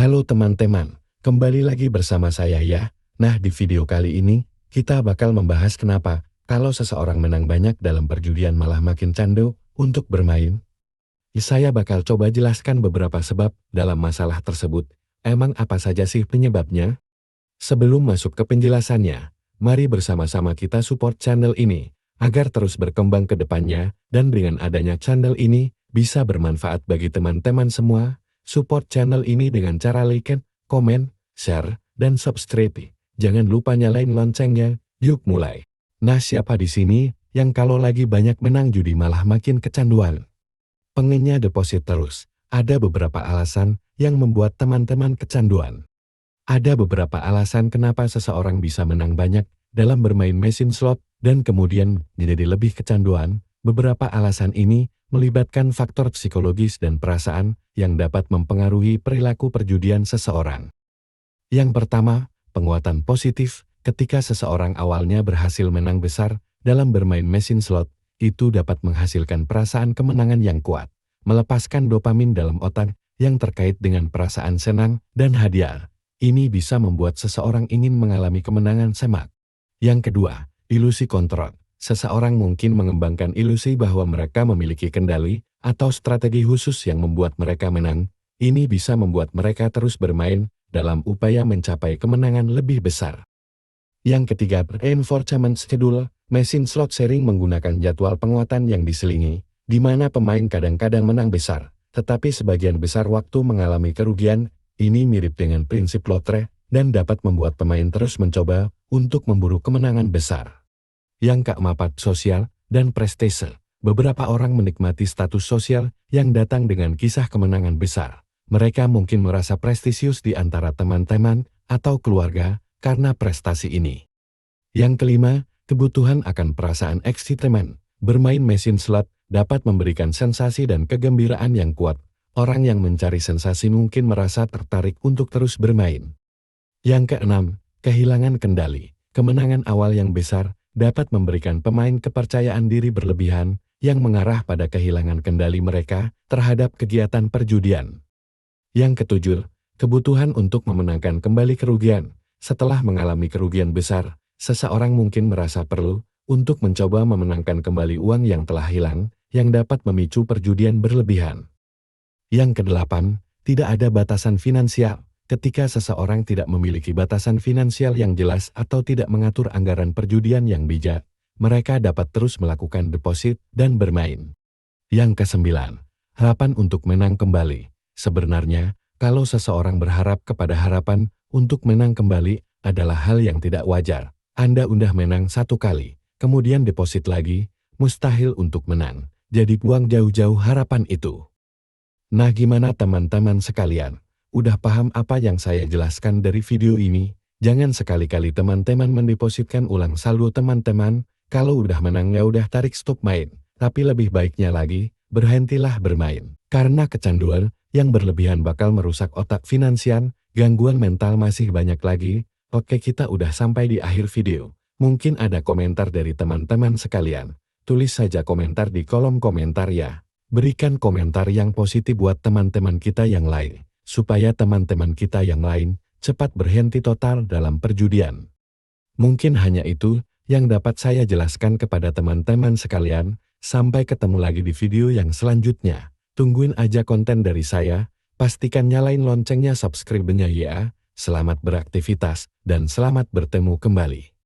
Halo teman-teman, kembali lagi bersama saya ya. Nah, di video kali ini, kita bakal membahas kenapa kalau seseorang menang banyak dalam perjudian malah makin candu untuk bermain. Saya bakal coba jelaskan beberapa sebab dalam masalah tersebut. Emang apa saja sih penyebabnya? Sebelum masuk ke penjelasannya, mari bersama-sama kita support channel ini, agar terus berkembang ke depannya, dan dengan adanya channel ini, bisa bermanfaat bagi teman-teman semua. Support channel ini dengan cara like, komen, share, dan subscribe. Jangan lupa nyalain loncengnya, yuk mulai. Nah, siapa di sini yang kalau lagi banyak menang judi malah makin kecanduan? Pengennya deposit terus. Ada beberapa alasan yang membuat teman-teman kecanduan. Ada beberapa alasan kenapa seseorang bisa menang banyak dalam bermain mesin slot dan kemudian menjadi lebih kecanduan. Beberapa alasan ini melibatkan faktor psikologis dan perasaan yang dapat mempengaruhi perilaku perjudian seseorang. Yang pertama, penguatan positif. Ketika seseorang awalnya berhasil menang besar dalam bermain mesin slot, itu dapat menghasilkan perasaan kemenangan yang kuat, melepaskan dopamin dalam otak yang terkait dengan perasaan senang dan hadiah. Ini bisa membuat seseorang ingin mengalami kemenangan semak. Yang kedua, ilusi kontrol. Seseorang mungkin mengembangkan ilusi bahwa mereka memiliki kendali atau strategi khusus yang membuat mereka menang. Ini bisa membuat mereka terus bermain dalam upaya mencapai kemenangan lebih besar. Yang ketiga, reinforcement schedule. Mesin slot sering menggunakan jadwal penguatan yang diselingi, di mana pemain kadang-kadang menang besar, tetapi sebagian besar waktu mengalami kerugian. Ini mirip dengan prinsip lotre dan dapat membuat pemain terus mencoba untuk memburu kemenangan besar. Yang keempat, sosial dan prestise. Beberapa orang menikmati status sosial yang datang dengan kisah kemenangan besar. Mereka mungkin merasa prestisius di antara teman-teman atau keluarga karena prestasi ini. Yang kelima, kebutuhan akan perasaan excitement. Bermain mesin slot dapat memberikan sensasi dan kegembiraan yang kuat. Orang yang mencari sensasi mungkin merasa tertarik untuk terus bermain. Yang keenam, kehilangan kendali. Kemenangan awal yang besar dapat memberikan pemain kepercayaan diri berlebihan yang mengarah pada kehilangan kendali mereka terhadap kegiatan perjudian. Yang ketujuh, kebutuhan untuk memenangkan kembali kerugian. Setelah mengalami kerugian besar, seseorang mungkin merasa perlu untuk mencoba memenangkan kembali uang yang telah hilang, yang dapat memicu perjudian berlebihan. Yang kedelapan, tidak ada batasan finansial. Ketika seseorang tidak memiliki batasan finansial yang jelas atau tidak mengatur anggaran perjudian yang bijak, mereka dapat terus melakukan deposit dan bermain. Yang kesembilan, harapan untuk menang kembali. Sebenarnya, kalau seseorang berharap kepada harapan untuk menang kembali adalah hal yang tidak wajar. Anda udah menang satu kali, kemudian deposit lagi, mustahil untuk menang. Jadi buang jauh-jauh harapan itu. Nah, gimana teman-teman sekalian? Udah paham apa yang saya jelaskan dari video ini? Jangan sekali-kali teman-teman mendepositkan ulang saldo teman-teman. Kalau udah menang ya udah tarik stop main. Tapi lebih baiknya lagi, berhentilah bermain. Karena kecanduan yang berlebihan bakal merusak otak finansial, gangguan mental masih banyak lagi. Oke, kita udah sampai di akhir video. Mungkin ada komentar dari teman-teman sekalian. Tulis saja komentar di kolom komentar ya. Berikan komentar yang positif buat teman-teman kita yang lain, supaya teman-teman kita yang lain cepat berhenti total dalam perjudian. Mungkin hanya itu yang dapat saya jelaskan kepada teman-teman sekalian. Sampai ketemu lagi di video yang selanjutnya. Tungguin aja konten dari saya, pastikan nyalain loncengnya, subscribe-nya ya. Selamat beraktivitas, dan selamat bertemu kembali.